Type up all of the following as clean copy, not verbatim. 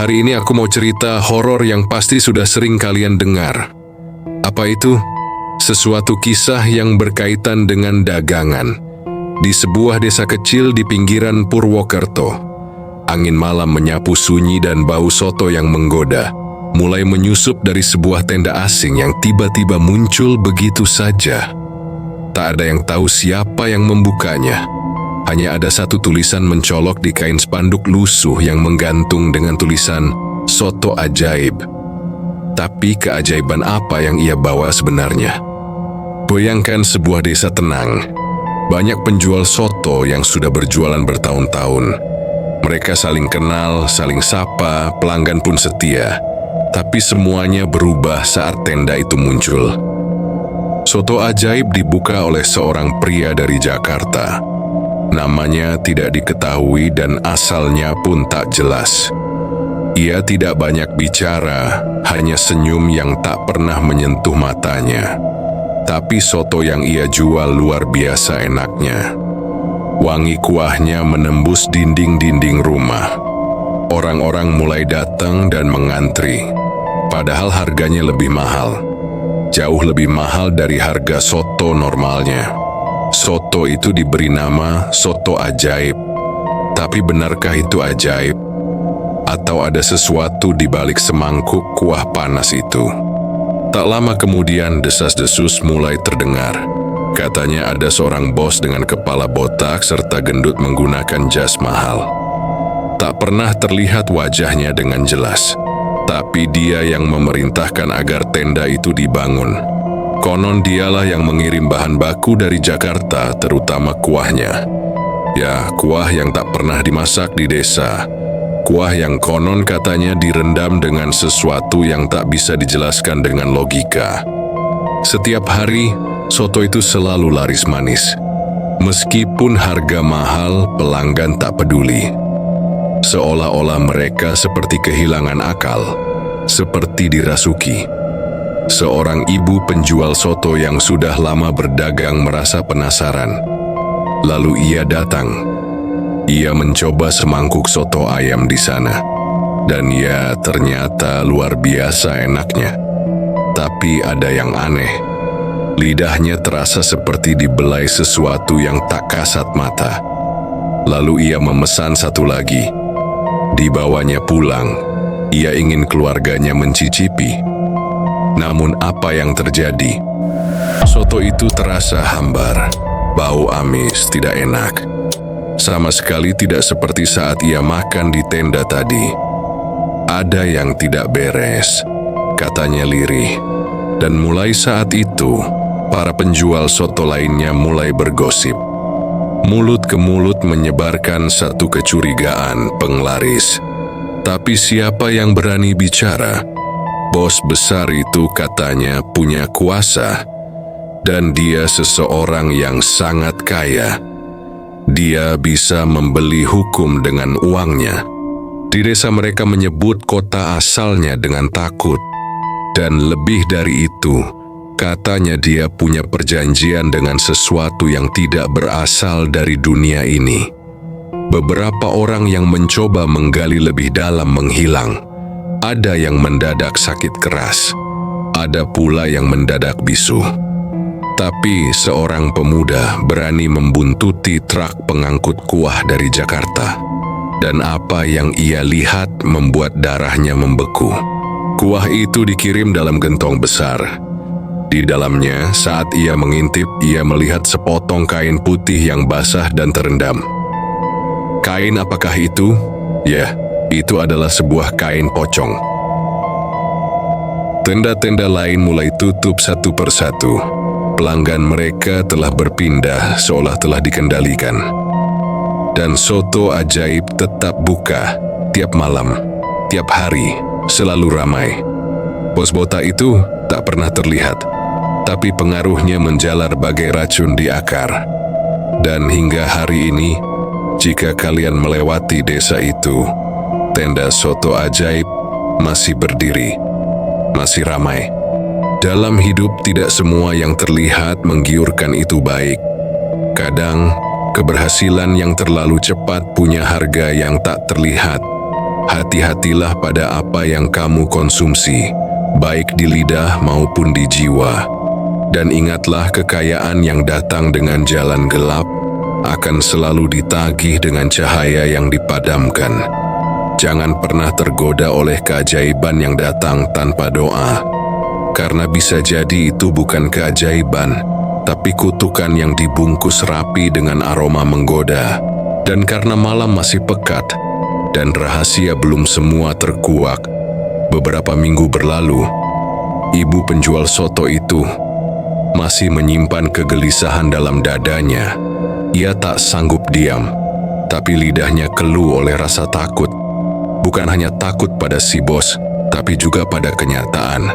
Hari ini aku mau cerita horor yang pasti sudah sering kalian dengar. Apa itu? Sesuatu kisah yang berkaitan dengan dagangan. Di sebuah desa kecil di pinggiran Purwokerto, angin malam menyapu sunyi dan bau soto yang menggoda mulai menyusup dari sebuah tenda asing yang tiba-tiba muncul begitu saja. Tak ada yang tahu siapa yang membukanya. Hanya ada satu tulisan mencolok di kain spanduk lusuh yang menggantung dengan tulisan "Soto Ajaib". Tapi keajaiban apa yang ia bawa sebenarnya? Bayangkan sebuah desa tenang. Banyak penjual soto yang sudah berjualan bertahun-tahun. Mereka saling kenal, saling sapa, pelanggan pun setia. Tapi semuanya berubah saat tenda itu muncul. Soto Ajaib dibuka oleh seorang pria dari Jakarta. Namanya tidak diketahui dan asalnya pun tak jelas. Ia tidak banyak bicara, hanya senyum yang tak pernah menyentuh matanya. Tapi soto yang ia jual luar biasa enaknya. Wangi kuahnya menembus dinding-dinding rumah. Orang-orang mulai datang dan mengantri. Padahal harganya lebih mahal. Jauh lebih mahal dari harga soto normalnya. Soto itu diberi nama Soto Ajaib. Tapi benarkah itu ajaib? Atau ada sesuatu di balik semangkuk kuah panas itu? Tak lama kemudian desas-desus mulai terdengar. Katanya ada seorang bos dengan kepala botak serta gendut menggunakan jas mahal. Tak pernah terlihat wajahnya dengan jelas. Tapi dia yang memerintahkan agar tenda itu dibangun. Konon dialah yang mengirim bahan baku dari Jakarta, terutama kuahnya. Ya, kuah yang tak pernah dimasak di desa. Kuah yang konon katanya direndam dengan sesuatu yang tak bisa dijelaskan dengan logika. Setiap hari, soto itu selalu laris manis. Meskipun harga mahal, pelanggan tak peduli. Seolah-olah mereka seperti kehilangan akal, seperti dirasuki. Seorang ibu penjual soto yang sudah lama berdagang merasa penasaran. Lalu ia datang. Ia mencoba semangkuk soto ayam di sana. Dan ya, ternyata luar biasa enaknya. Tapi ada yang aneh. Lidahnya terasa seperti dibelai sesuatu yang tak kasat mata. Lalu ia memesan satu lagi. Dibawanya pulang. Ia ingin keluarganya mencicipi. Namun apa yang terjadi? Soto itu terasa hambar, bau amis, tidak enak. Sama sekali tidak seperti saat ia makan di tenda tadi. Ada yang tidak beres, katanya lirih. Dan mulai saat itu, para penjual soto lainnya mulai bergosip. Mulut ke mulut menyebarkan satu kecurigaan penglaris. Tapi siapa yang berani bicara? Bos besar itu katanya punya kuasa, dan dia seseorang yang sangat kaya. Dia bisa membeli hukum dengan uangnya. Di desa mereka menyebut kota asalnya dengan takut. Dan lebih dari itu, katanya dia punya perjanjian dengan sesuatu yang tidak berasal dari dunia ini. Beberapa orang yang mencoba menggali lebih dalam menghilang. Ada yang mendadak sakit keras, ada pula yang mendadak bisu. Tapi seorang pemuda berani membuntuti truk pengangkut kuah dari Jakarta. Dan apa yang ia lihat membuat darahnya membeku. Kuah itu dikirim dalam gentong besar. Di dalamnya, saat ia mengintip, ia melihat sepotong kain putih yang basah dan terendam. Kain apakah itu? Ya, itu adalah sebuah kain pocong. Tenda-tenda lain mulai tutup satu persatu. Pelanggan mereka telah berpindah seolah telah dikendalikan. Dan Soto Ajaib tetap buka tiap malam, tiap hari, selalu ramai. Bos botak itu tak pernah terlihat, tapi pengaruhnya menjalar bagai racun di akar. Dan hingga hari ini, jika kalian melewati desa itu, tenda Soto Ajaib masih berdiri, masih ramai. Dalam hidup tidak semua yang terlihat menggiurkan itu baik. Kadang, keberhasilan yang terlalu cepat punya harga yang tak terlihat. Hati-hatilah pada apa yang kamu konsumsi, baik di lidah maupun di jiwa. Dan ingatlah, kekayaan yang datang dengan jalan gelap akan selalu ditagih dengan cahaya yang dipadamkan. Jangan pernah tergoda oleh keajaiban yang datang tanpa doa, karena bisa jadi itu bukan keajaiban, tapi kutukan yang dibungkus rapi dengan aroma menggoda. Dan karena malam masih pekat dan rahasia belum semua terkuak, beberapa minggu berlalu, ibu penjual soto itu masih menyimpan kegelisahan dalam dadanya. Ia tak sanggup diam, tapi lidahnya keluh oleh rasa takut. Bukan hanya takut pada si bos, tapi juga pada kenyataan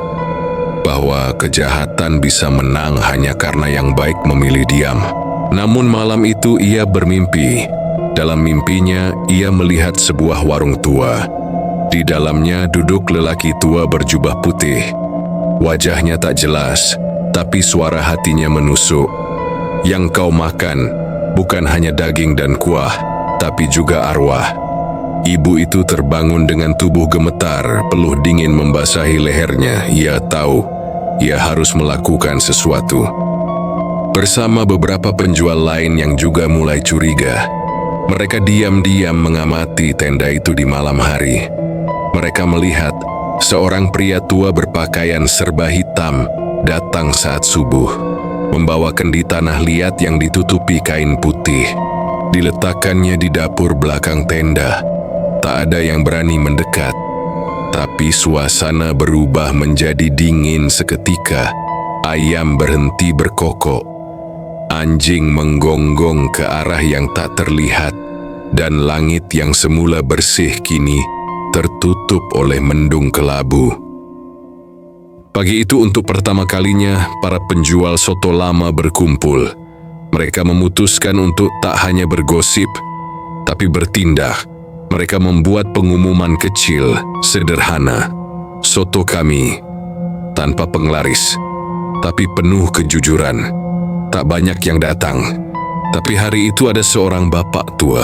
bahwa kejahatan bisa menang hanya karena yang baik memilih diam. Namun malam itu ia bermimpi. Dalam mimpinya, ia melihat sebuah warung tua. Di dalamnya duduk lelaki tua berjubah putih. Wajahnya tak jelas, tapi suara hatinya menusuk. Yang kau makan bukan hanya daging dan kuah, tapi juga arwah. Ibu itu terbangun dengan tubuh gemetar, peluh dingin membasahi lehernya. Ia tahu ia harus melakukan sesuatu. Bersama beberapa penjual lain yang juga mulai curiga, mereka diam-diam mengamati tenda itu di malam hari. Mereka melihat seorang pria tua berpakaian serba hitam datang saat subuh, membawa kendi tanah liat yang ditutupi kain putih. Diletakkannya di dapur belakang tenda. Tak ada yang berani mendekat, tapi suasana berubah menjadi dingin seketika. Ayam berhenti berkokok, anjing menggonggong ke arah yang tak terlihat, dan langit yang semula bersih kini tertutup oleh mendung kelabu. Pagi itu untuk pertama kalinya para penjual soto lama berkumpul. Mereka memutuskan untuk tak hanya bergosip, tapi bertindak. Mereka membuat pengumuman kecil, sederhana. Soto kami, tanpa penglaris, tapi penuh kejujuran. Tak banyak yang datang, tapi hari itu ada seorang bapak tua.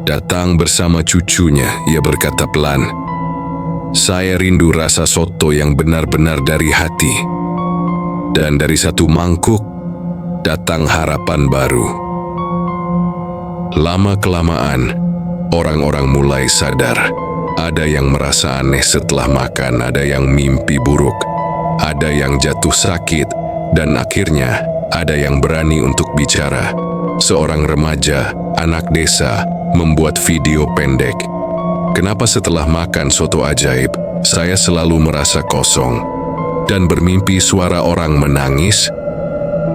Datang bersama cucunya. Ia berkata pelan, "Saya rindu rasa soto yang benar-benar dari hati." Dan dari satu mangkuk, datang harapan baru. Lama-kelamaan, orang-orang mulai sadar. Ada yang merasa aneh setelah makan, ada yang mimpi buruk, ada yang jatuh sakit, dan akhirnya ada yang berani untuk bicara. Seorang remaja, anak desa, membuat video pendek. "Kenapa setelah makan soto ajaib, saya selalu merasa kosong dan bermimpi suara orang menangis?"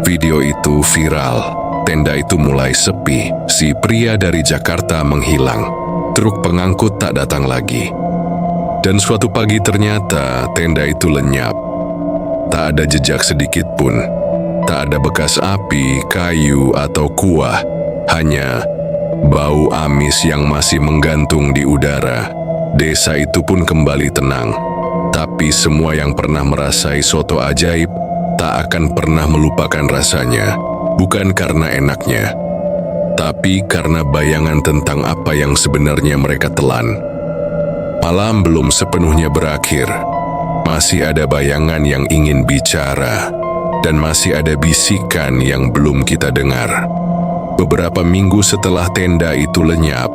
Video itu viral. Tenda itu mulai sepi. Si pria dari Jakarta menghilang. Truk pengangkut tak datang lagi. Dan suatu pagi ternyata tenda itu lenyap. Tak ada jejak sedikit pun. Tak ada bekas api, kayu, atau kuah. Hanya bau amis yang masih menggantung di udara. Desa itu pun kembali tenang. Tapi semua yang pernah merasai soto ajaib tak akan pernah melupakan rasanya. Bukan karena enaknya, tapi karena bayangan tentang apa yang sebenarnya mereka telan. Malam belum sepenuhnya berakhir. Masih ada bayangan yang ingin bicara, dan masih ada bisikan yang belum kita dengar. Beberapa minggu setelah tenda itu lenyap,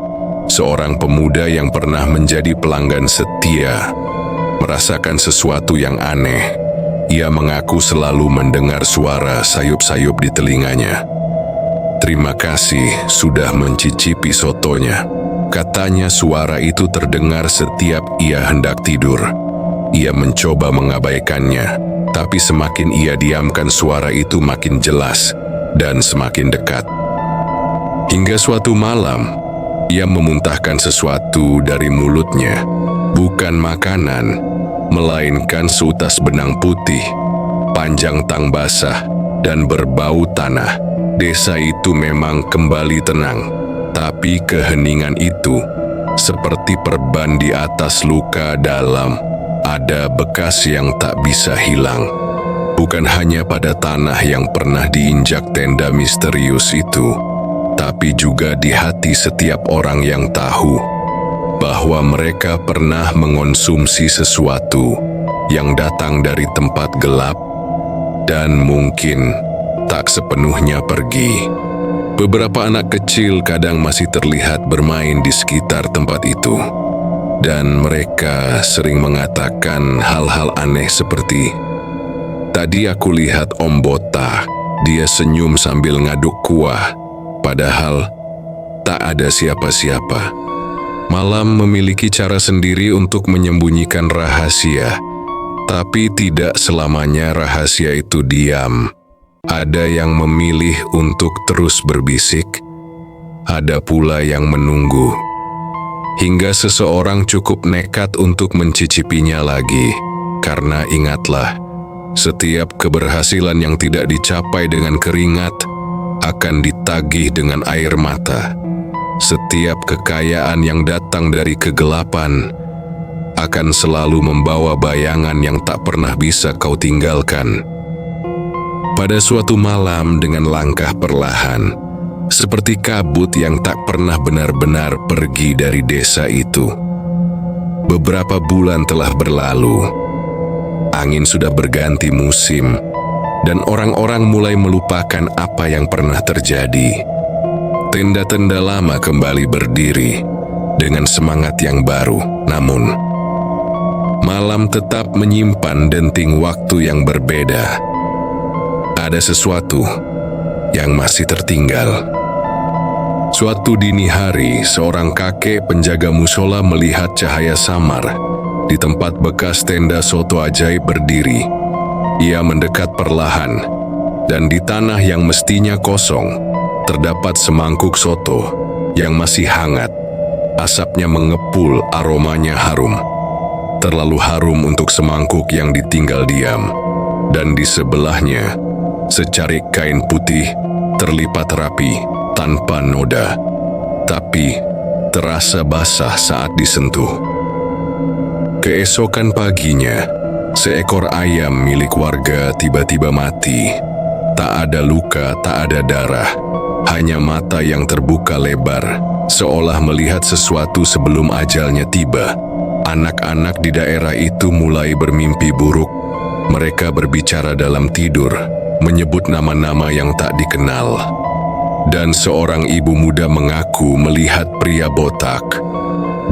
seorang pemuda yang pernah menjadi pelanggan setia merasakan sesuatu yang aneh. Ia mengaku selalu mendengar suara sayup-sayup di telinganya. "Terima kasih sudah mencicipi sotonya," katanya. Suara itu terdengar setiap ia hendak tidur. Ia mencoba mengabaikannya, tapi semakin ia diamkan suara itu makin jelas dan semakin dekat. Hingga suatu malam, ia memuntahkan sesuatu dari mulutnya. Bukan makanan, melainkan seutas benang putih, panjang tang basah, dan berbau tanah. Desa itu memang kembali tenang, tapi keheningan itu seperti perban di atas luka dalam. Ada bekas yang tak bisa hilang. Bukan hanya pada tanah yang pernah diinjak tenda misterius itu, tapi juga di hati setiap orang yang tahu. bahwa mereka pernah mengonsumsi sesuatu yang datang dari tempat gelap dan mungkin tak sepenuhnya pergi. Beberapa anak kecil kadang masih terlihat bermain di sekitar tempat itu, dan mereka sering mengatakan hal-hal aneh seperti, "Tadi aku lihat Om Botak, dia senyum sambil ngaduk kuah, padahal tak ada siapa-siapa." Malam memiliki cara sendiri untuk menyembunyikan rahasia, tapi tidak selamanya rahasia itu diam. Ada yang memilih untuk terus berbisik, ada pula yang menunggu, hingga seseorang cukup nekat untuk mencicipinya lagi. Karena ingatlah, setiap keberhasilan yang tidak dicapai dengan keringat akan ditagih dengan air mata. Setiap kekayaan yang datang dari kegelapan akan selalu membawa bayangan yang tak pernah bisa kau tinggalkan. Pada suatu malam dengan langkah perlahan, seperti kabut yang tak pernah benar-benar pergi dari desa itu. Beberapa bulan telah berlalu, angin sudah berganti musim, dan orang-orang mulai melupakan apa yang pernah terjadi. Tenda-tenda lama kembali berdiri dengan semangat yang baru, namun malam tetap menyimpan denting waktu yang berbeda. Ada sesuatu yang masih tertinggal. Suatu dini hari, seorang kakek penjaga musola melihat cahaya samar di tempat bekas tenda soto ajaib berdiri. Ia mendekat perlahan, dan di tanah yang mestinya kosong, terdapat semangkuk soto yang masih hangat. Asapnya mengepul, aromanya harum. Terlalu harum untuk semangkuk yang ditinggal diam. Dan di sebelahnya, secarik kain putih terlipat rapi tanpa noda, tapi terasa basah saat disentuh. Keesokan paginya, seekor ayam milik warga tiba-tiba mati. Tak ada luka, tak ada darah, hanya mata yang terbuka lebar, seolah melihat sesuatu sebelum ajalnya tiba. Anak-anak di daerah itu mulai bermimpi buruk. Mereka berbicara dalam tidur, menyebut nama-nama yang tak dikenal. Dan seorang ibu muda mengaku melihat pria botak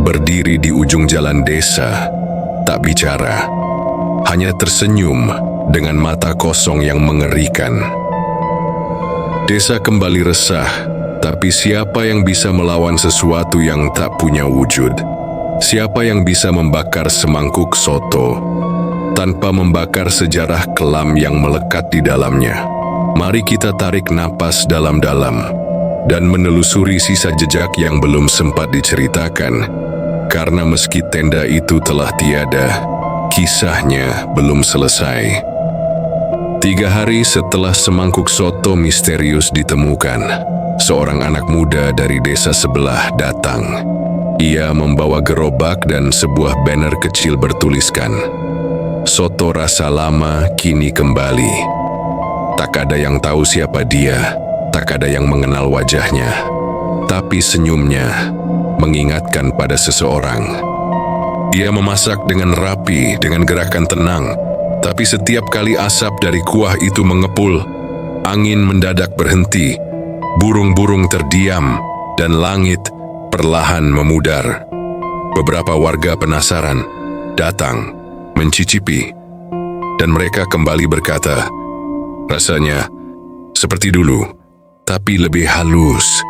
berdiri di ujung jalan desa, tak bicara, hanya tersenyum dengan mata kosong yang mengerikan. Desa kembali resah, tapi siapa yang bisa melawan sesuatu yang tak punya wujud? Siapa yang bisa membakar semangkuk soto tanpa membakar sejarah kelam yang melekat di dalamnya? Mari kita tarik napas dalam-dalam dan menelusuri sisa jejak yang belum sempat diceritakan. Karena meski tenda itu telah tiada, kisahnya belum selesai. 3 hari setelah semangkuk soto misterius ditemukan, seorang anak muda dari desa sebelah datang. Ia membawa gerobak dan sebuah banner kecil bertuliskan, "Soto rasa lama kini kembali." Tak ada yang tahu siapa dia, tak ada yang mengenal wajahnya, tapi senyumnya mengingatkan pada seseorang. Dia memasak dengan rapi, dengan gerakan tenang, tapi setiap kali asap dari kuah itu mengepul, angin mendadak berhenti, burung-burung terdiam, dan langit perlahan memudar. Beberapa warga penasaran, datang, mencicipi, dan mereka kembali berkata, "Rasanya seperti dulu, tapi lebih halus,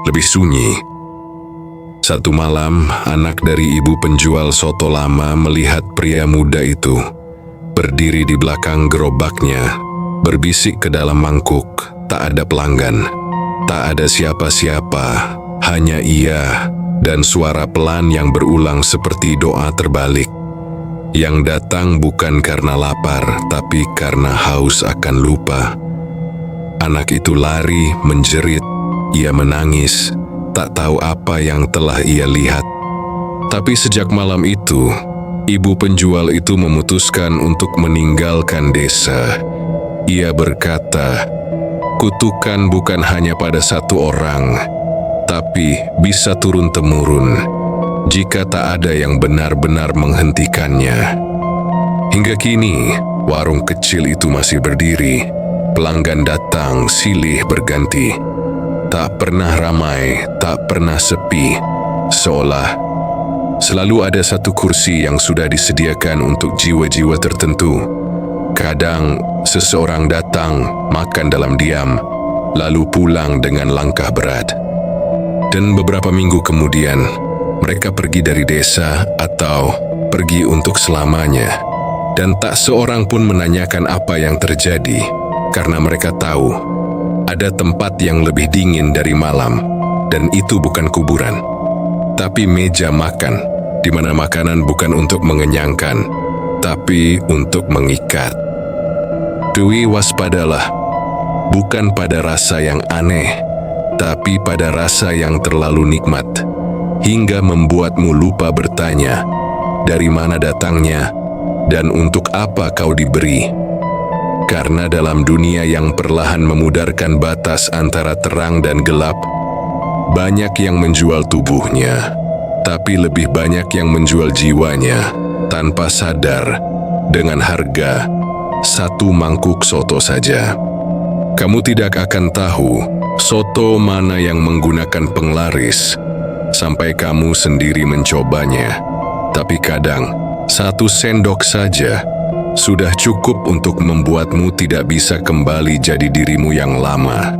lebih sunyi." Satu malam, anak dari ibu penjual soto lama melihat pria muda itu berdiri di belakang gerobaknya, berbisik ke dalam mangkuk. Tak ada pelanggan, tak ada siapa-siapa, hanya ia dan suara pelan yang berulang seperti doa terbalik. Yang datang bukan karena lapar, tapi karena haus akan lupa. Anak itu lari, menjerit, ia menangis, tak tahu apa yang telah ia lihat. Tapi sejak malam itu, ibu penjual itu memutuskan untuk meninggalkan desa. Ia berkata, kutukan bukan hanya pada satu orang, tapi bisa turun-temurun. jika tak ada yang benar-benar menghentikannya. Hingga kini, warung kecil itu masih berdiri. Pelanggan datang silih berganti. Tak pernah ramai, tak pernah sepi. Seolah selalu ada satu kursi yang sudah disediakan untuk jiwa-jiwa tertentu. Kadang seseorang datang, makan dalam diam, lalu pulang dengan langkah berat. Dan beberapa minggu kemudian, mereka pergi dari desa atau pergi untuk selamanya. Dan tak seorang pun menanyakan apa yang terjadi, karena mereka tahu ada tempat yang lebih dingin dari malam, dan itu bukan kuburan, tapi meja makan, di mana makanan bukan untuk mengenyangkan, tapi untuk mengikat. Dwi, waspadalah, bukan pada rasa yang aneh, tapi pada rasa yang terlalu nikmat, hingga membuatmu lupa bertanya, dari mana datangnya, dan untuk apa kau diberi. Karena dalam dunia yang perlahan memudarkan batas antara terang dan gelap, banyak yang menjual tubuhnya, tapi lebih banyak yang menjual jiwanya, tanpa sadar, dengan harga satu mangkuk soto saja. Kamu tidak akan tahu soto mana yang menggunakan penglaris, sampai kamu sendiri mencobanya. Tapi kadang, satu sendok saja sudah cukup untuk membuatmu tidak bisa kembali jadi dirimu yang lama.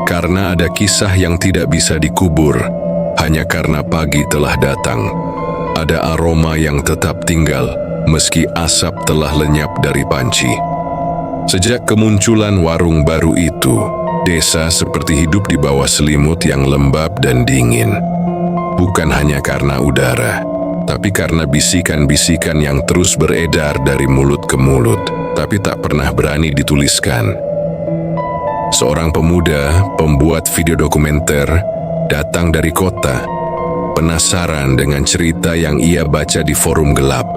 Karena ada kisah yang tidak bisa dikubur, hanya karena pagi telah datang. Ada aroma yang tetap tinggal, meski asap telah lenyap dari panci. Sejak kemunculan warung baru itu, desa seperti hidup di bawah selimut yang lembab dan dingin. Bukan hanya karena udara, tapi karena bisikan-bisikan yang terus beredar dari mulut ke mulut, tapi tak pernah berani dituliskan. Seorang pemuda, pembuat video dokumenter, datang dari kota, penasaran dengan cerita yang ia baca di forum gelap.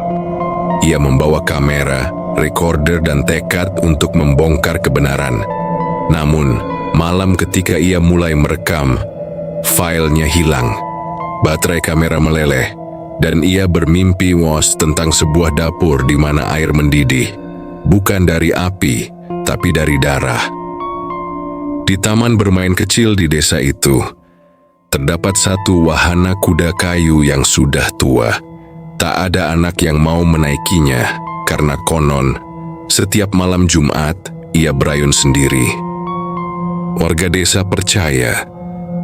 Ia membawa kamera, recorder, dan tekad untuk membongkar kebenaran. Namun, malam ketika ia mulai merekam, filenya hilang, baterai kamera meleleh, dan ia bermimpi tentang sebuah dapur di mana air mendidih, bukan dari api, tapi dari darah. Di taman bermain kecil di desa itu, terdapat satu wahana kuda kayu yang sudah tua. Tak ada anak yang mau menaikinya, karena konon, setiap malam Jumat, ia berayun sendiri. Warga desa percaya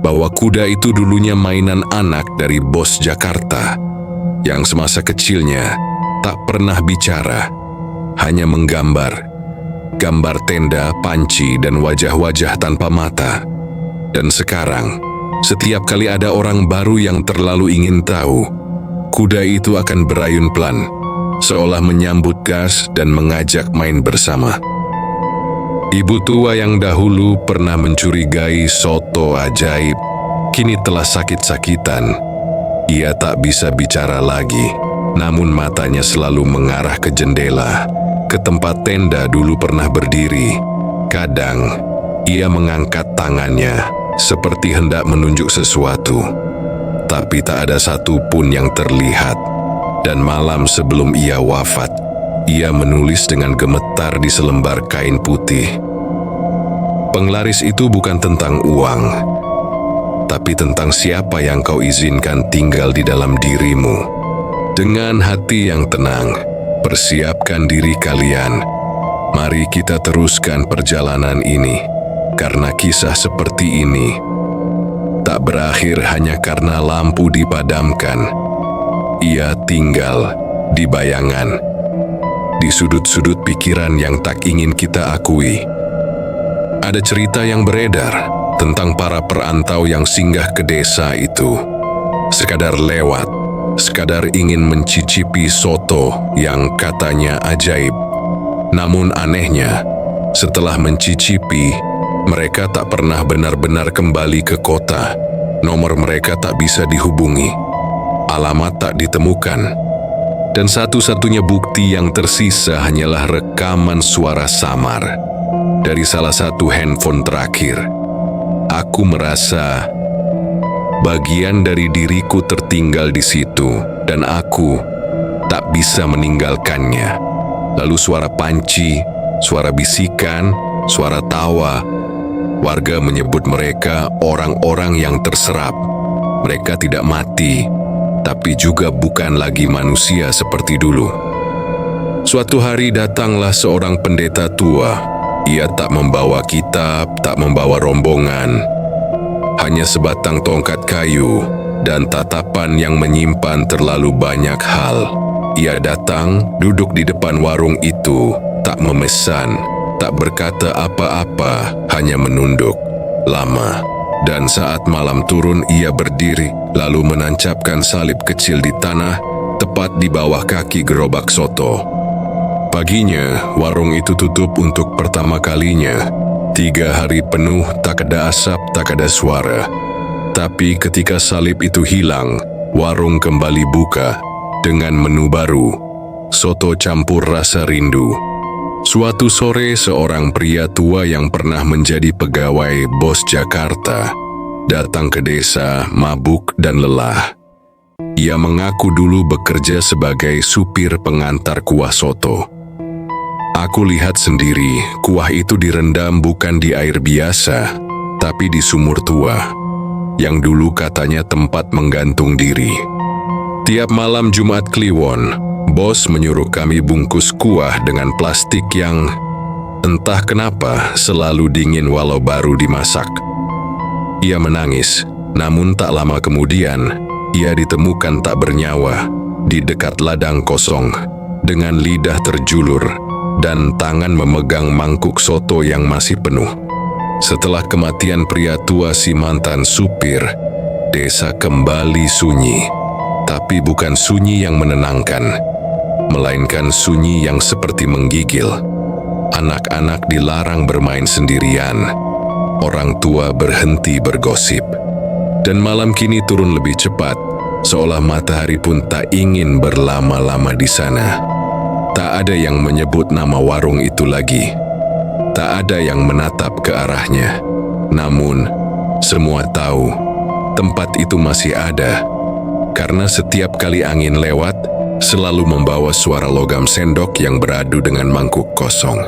bahwa kuda itu dulunya mainan anak dari bos Jakarta, yang semasa kecilnya tak pernah bicara, hanya menggambar. Gambar tenda, panci, dan wajah-wajah tanpa mata. Dan sekarang, setiap kali ada orang baru yang terlalu ingin tahu, kuda itu akan berayun pelan, seolah menyambut gas dan mengajak main bersama. Ibu tua yang dahulu pernah mencurigai soto ajaib, kini telah sakit-sakitan. Ia tak bisa bicara lagi, namun matanya selalu mengarah ke jendela, ke tempat tenda dulu pernah berdiri. Kadang, ia mengangkat tangannya, seperti hendak menunjuk sesuatu. Tapi tak ada satu pun yang terlihat. Dan malam sebelum ia wafat, ia menulis dengan gemetar di selembar kain putih. Penglaris itu bukan tentang uang, tapi tentang siapa yang kau izinkan tinggal di dalam dirimu. Dengan hati yang tenang, persiapkan diri kalian. Mari kita teruskan perjalanan ini, karena kisah seperti ini tak berakhir hanya karena lampu dipadamkan. Ia tinggal di bayangan, di sudut-sudut pikiran yang tak ingin kita akui. Ada cerita yang beredar tentang para perantau yang singgah ke desa itu, sekadar lewat, sekadar ingin mencicipi soto yang katanya ajaib. Namun anehnya, setelah mencicipi, mereka tak pernah benar-benar kembali ke kota. Nomor mereka tak bisa dihubungi, alamat tak ditemukan, dan satu-satunya bukti yang tersisa hanyalah rekaman suara samar dari salah satu handphone terakhir. Aku merasa Bagian dari diriku tertinggal di situ dan aku tak bisa meninggalkannya. Lalu suara panci, suara bisikan, suara tawa. Warga menyebut mereka orang-orang yang terserap. Mereka tidak mati, tapi juga bukan lagi manusia seperti dulu. Suatu hari datanglah seorang pendeta tua. Ia tak membawa kitab, tak membawa rombongan. Hanya sebatang tongkat kayu dan tatapan yang menyimpan terlalu banyak hal. Ia datang, duduk di depan warung itu, tak memesan, tak berkata apa-apa, hanya menunduk lama. Dan saat malam turun, ia berdiri, lalu menancapkan salib kecil di tanah, tepat di bawah kaki gerobak soto. Paginya, warung itu tutup untuk pertama kalinya. 3 hari penuh, tak ada asap, tak ada suara. Tapi ketika salib itu hilang, warung kembali buka dengan menu baru, soto campur rasa rindu. Suatu sore, seorang pria tua yang pernah menjadi pegawai bos Jakarta datang ke desa, mabuk dan lelah. Ia mengaku dulu bekerja sebagai supir pengantar kuah soto. Aku lihat sendiri, kuah itu direndam bukan di air biasa, tapi di sumur tua, yang dulu katanya tempat menggantung diri. Tiap malam Jumat Kliwon, bos menyuruh kami bungkus kuah dengan plastik yang entah kenapa selalu dingin walau baru dimasak. Ia menangis, namun tak lama kemudian, ia ditemukan tak bernyawa di dekat ladang kosong, dengan lidah terjulur dan tangan memegang mangkuk soto yang masih penuh. Setelah kematian pria tua si mantan supir, desa kembali sunyi. Tapi bukan sunyi yang menenangkan, melainkan sunyi yang seperti menggigil. Anak-anak dilarang bermain sendirian. Orang tua berhenti bergosip. Dan malam kini turun lebih cepat, seolah matahari pun tak ingin berlama-lama di sana. Tak ada yang menyebut nama warung itu lagi. Tak ada yang menatap ke arahnya. Namun, semua tahu tempat itu masih ada. Karena setiap kali angin lewat, selalu membawa suara logam sendok yang beradu dengan mangkuk kosong.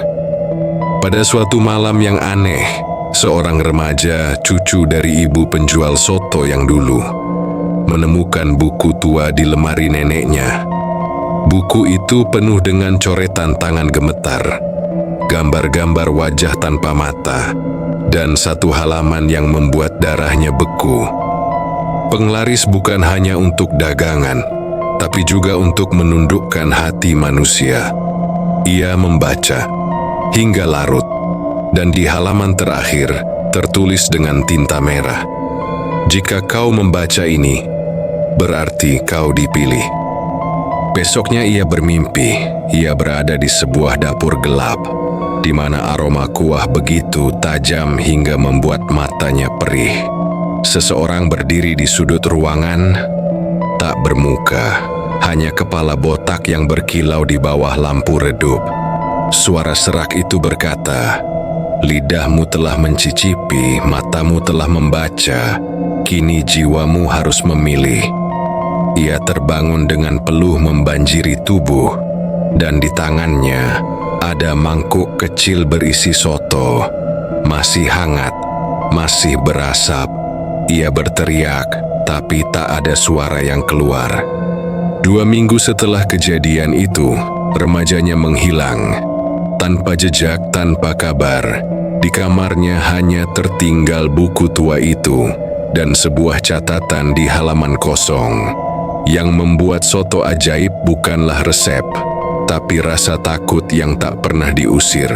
Pada suatu malam yang aneh, seorang remaja, cucu dari ibu penjual soto yang dulu, menemukan buku tua di lemari neneknya. Buku itu penuh dengan coretan tangan gemetar, gambar-gambar wajah tanpa mata, dan satu halaman yang membuat darahnya beku. Penglaris bukan hanya untuk dagangan, tapi juga untuk menundukkan hati manusia. Ia membaca hingga larut, dan di halaman terakhir tertulis dengan tinta merah, "Jika kau membaca ini, berarti kau dipilih." Besoknya ia bermimpi, ia berada di sebuah dapur gelap, di mana aroma kuah begitu tajam hingga membuat matanya perih. Seseorang berdiri di sudut ruangan, tak bermuka, hanya kepala botak yang berkilau di bawah lampu redup. Suara serak itu berkata, "Lidahmu telah mencicipi, matamu telah membaca, kini jiwamu harus memilih." Ia terbangun dengan peluh membanjiri tubuh, dan di tangannya ada mangkuk kecil berisi soto, masih hangat, masih berasap. Ia berteriak, tapi tak ada suara yang keluar. 2 minggu setelah kejadian itu, remajanya menghilang. Tanpa jejak, tanpa kabar. Di kamarnya hanya tertinggal buku tua itu dan sebuah catatan di halaman kosong. Yang membuat soto ajaib bukanlah resep, tapi rasa takut yang tak pernah diusir.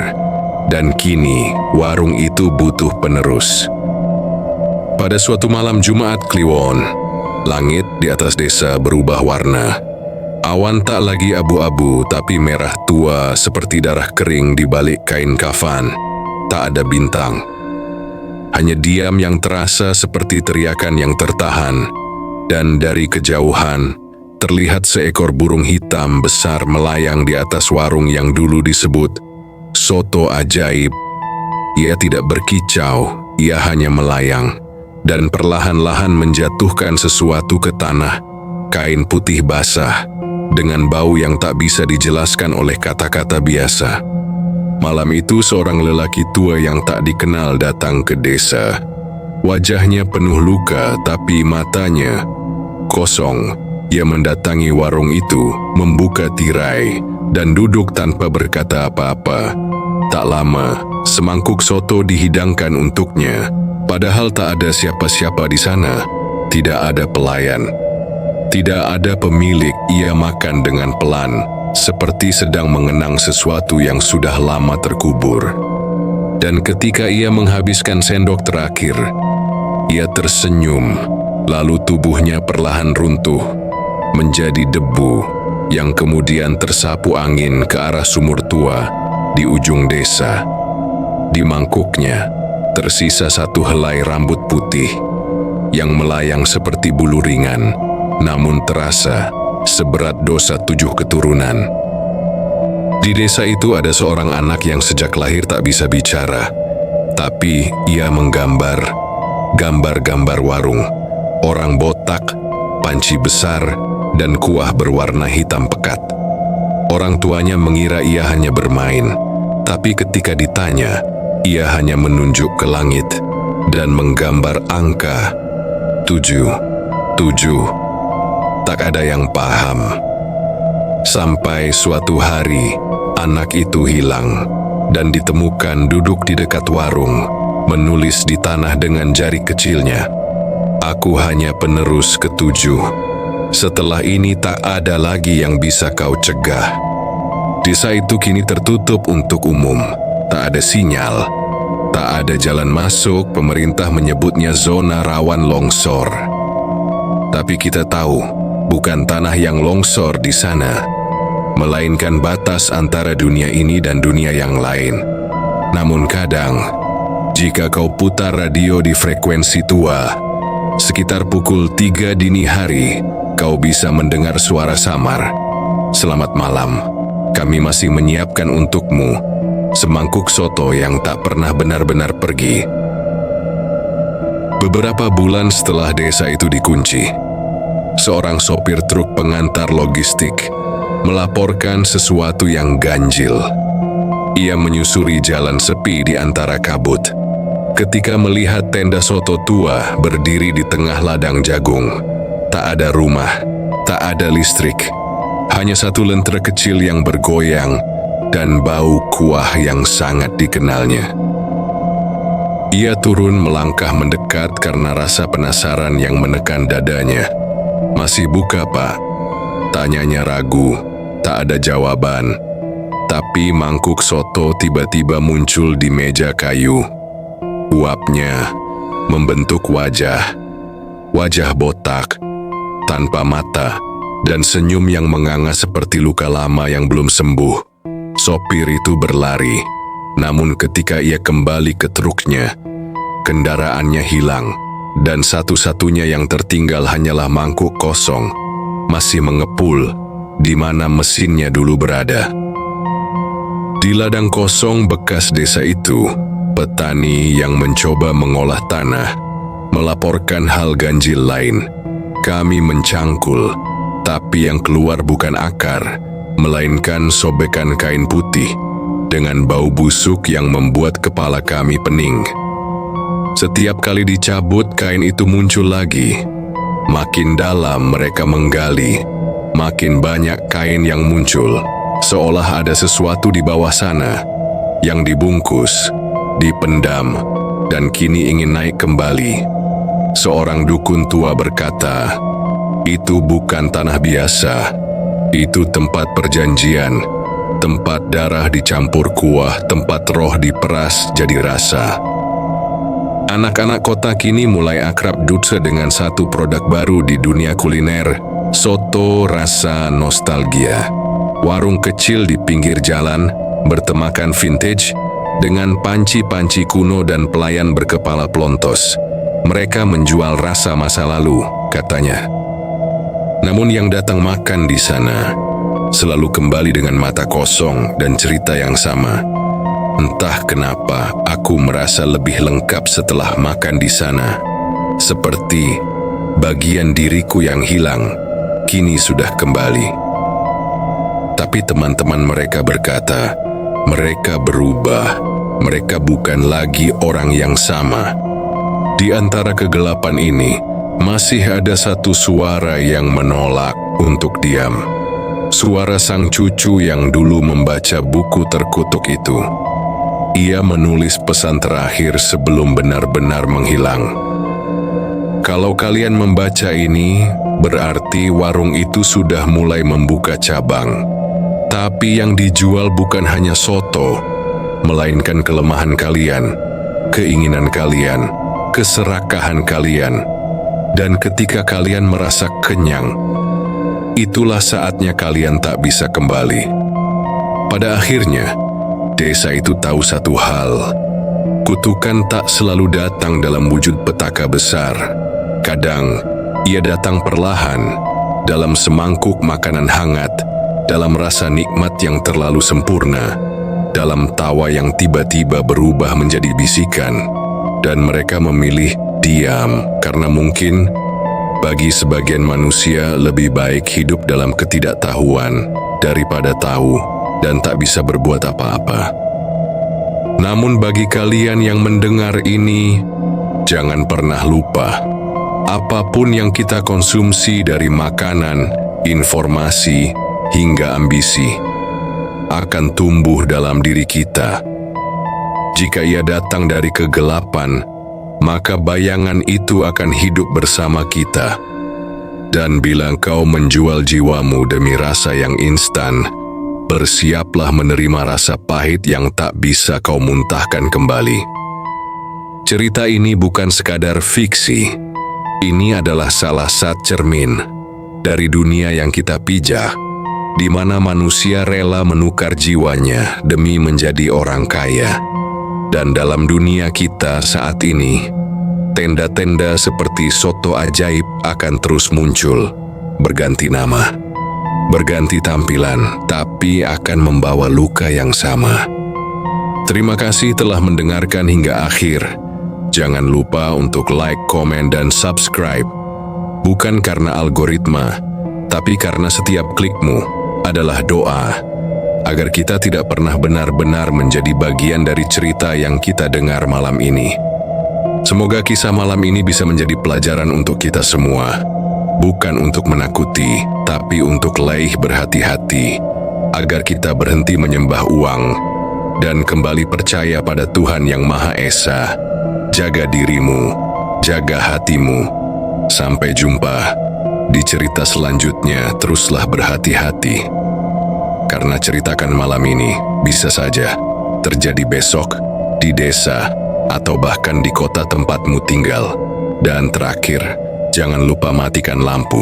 Dan kini, warung itu butuh penerus. Pada suatu malam Jumat Kliwon, langit di atas desa berubah warna. Awan tak lagi abu-abu, tapi merah tua seperti darah kering di balik kain kafan. Tak ada bintang. Hanya diam yang terasa seperti teriakan yang tertahan. Dan dari kejauhan, terlihat seekor burung hitam besar melayang di atas warung yang dulu disebut soto ajaib. Ia tidak berkicau, ia hanya melayang. dan perlahan-lahan menjatuhkan sesuatu ke tanah, kain putih basah, dengan bau yang tak bisa dijelaskan oleh kata-kata biasa. Malam itu seorang lelaki tua yang tak dikenal datang ke desa. Wajahnya penuh luka tapi matanya kosong. Ia mendatangi warung itu, membuka tirai, dan duduk tanpa berkata apa-apa. Tak lama, semangkuk soto dihidangkan untuknya. Padahal tak ada siapa-siapa di sana. Tidak ada pelayan. Tidak ada pemilik. Ia makan dengan pelan, seperti sedang mengenang sesuatu yang sudah lama terkubur. Dan ketika ia menghabiskan sendok terakhir, ia tersenyum, lalu tubuhnya perlahan runtuh, menjadi debu yang kemudian tersapu angin ke arah sumur tua di ujung desa. Di mangkuknya tersisa satu helai rambut putih yang melayang seperti bulu ringan, namun terasa seberat dosa 7 keturunan. Di desa itu ada seorang anak yang sejak lahir tak bisa bicara, tapi ia menggambar gambar-gambar warung, orang botak, panci besar, dan kuah berwarna hitam pekat. Orang tuanya mengira ia hanya bermain, tapi ketika ditanya, ia hanya menunjuk ke langit dan menggambar angka 7. Tak ada yang paham. Sampai suatu hari, anak itu hilang dan ditemukan duduk di dekat warung, menulis di tanah dengan jari kecilnya, "Aku hanya penerus ke-7. Setelah ini tak ada lagi yang bisa kau cegah." Desa itu kini tertutup untuk umum. Tak ada sinyal, tak ada jalan masuk. Pemerintah menyebutnya zona rawan longsor. Tapi kita tahu, bukan tanah yang longsor di sana, melainkan batas antara dunia ini dan dunia yang lain. Namun kadang, jika kau putar radio di frekuensi tua, sekitar pukul 3 dini hari, kau bisa mendengar suara samar. "Selamat malam, kami masih menyiapkan untukmu semangkuk soto yang tak pernah benar-benar pergi." Beberapa bulan setelah desa itu dikunci, seorang sopir truk pengantar logistik melaporkan sesuatu yang ganjil. Ia menyusuri jalan sepi di antara kabut, ketika melihat tenda soto tua berdiri di tengah ladang jagung. Tak ada rumah, tak ada listrik, hanya satu lentera kecil yang bergoyang dan bau kuah yang sangat dikenalnya. Ia turun melangkah mendekat karena rasa penasaran yang menekan dadanya. "Masih buka, Pak?" Tanyanya ragu, tak ada jawaban. Tapi mangkuk soto tiba-tiba muncul di meja kayu. Uapnya membentuk wajah botak, tanpa mata, dan senyum yang menganga seperti luka lama yang belum sembuh. Sopir itu berlari, namun ketika ia kembali ke truknya, kendaraannya hilang, dan satu-satunya yang tertinggal hanyalah mangkuk kosong, masih mengepul di mana mesinnya dulu berada. Di ladang kosong bekas desa itu, petani yang mencoba mengolah tanah melaporkan hal ganjil lain. "Kami mencangkul, tapi yang keluar bukan akar, melainkan sobekan kain putih dengan bau busuk yang membuat kepala kami pening. Setiap kali dicabut, kain itu muncul lagi. Makin dalam mereka menggali, makin banyak kain yang muncul, seolah ada sesuatu di bawah sana yang dibungkus, dipendam, dan kini ingin naik kembali." Seorang dukun tua berkata, "Itu bukan tanah biasa, itu tempat perjanjian, tempat darah dicampur kuah, tempat roh diperas jadi rasa." Anak-anak kota kini mulai akrab Dutse dengan satu produk baru di dunia kuliner, soto rasa nostalgia. Warung kecil di pinggir jalan, bertemakan vintage, dengan panci-panci kuno dan pelayan berkepala pelontos. Mereka menjual rasa masa lalu, katanya. Namun yang datang makan di sana selalu kembali dengan mata kosong dan cerita yang sama. "Entah kenapa, aku merasa lebih lengkap setelah makan di sana. seperti bagian diriku yang hilang kini sudah kembali. Tapi teman-teman mereka berkata, mereka berubah, mereka bukan lagi orang yang sama. Di antara kegelapan ini, masih ada satu suara yang menolak untuk diam. Suara sang cucu yang dulu membaca buku terkutuk itu. Ia menulis pesan terakhir sebelum benar-benar menghilang. Kalau kalian membaca ini, berarti warung itu sudah mulai membuka cabang. Tapi yang dijual bukan hanya soto, melainkan kelemahan kalian, keinginan kalian, keserakahan kalian. Dan ketika kalian merasa kenyang, itulah saatnya kalian tak bisa kembali. Pada akhirnya, desa itu tahu satu hal. Kutukan tak selalu datang dalam wujud petaka besar. Kadang, ia datang perlahan, dalam semangkuk makanan hangat, dalam rasa nikmat yang terlalu sempurna, dalam tawa yang tiba-tiba berubah menjadi bisikan, dan mereka memilih diam karena mungkin bagi sebagian manusia lebih baik hidup dalam ketidaktahuan daripada tahu dan tak bisa berbuat apa-apa. Namun bagi kalian yang mendengar ini, jangan pernah lupa, apapun yang kita konsumsi dari makanan, informasi, hingga ambisi, akan tumbuh dalam diri kita. Jika ia datang dari kegelapan, maka bayangan itu akan hidup bersama kita. Dan bila engkau menjual jiwamu demi rasa yang instan, bersiaplah menerima rasa pahit yang tak bisa kau muntahkan kembali. Cerita ini bukan sekadar fiksi. Ini adalah salah satu cermin dari dunia yang kita pijak, di mana manusia rela menukar jiwanya demi menjadi orang kaya. Dan dalam dunia kita saat ini, tenda-tenda seperti soto ajaib akan terus muncul, berganti nama, berganti tampilan, tapi akan membawa luka yang sama. Terima kasih telah mendengarkan hingga akhir. Jangan lupa untuk like, komen, dan subscribe. Bukan karena algoritma, tapi karena setiap klikmu adalah doa agar kita tidak pernah benar-benar menjadi bagian dari cerita yang kita dengar malam ini. Semoga kisah malam ini bisa menjadi pelajaran untuk kita semua, bukan untuk menakuti, tapi untuk laih berhati-hati, agar kita berhenti menyembah uang dan kembali percaya pada Tuhan yang Maha Esa. Jaga dirimu, jaga hatimu. Sampai jumpa di cerita selanjutnya. Teruslah berhati-hati. Karena ceritakan malam ini bisa saja terjadi besok di desa atau bahkan di kota tempatmu tinggal. Dan terakhir, jangan lupa matikan lampu.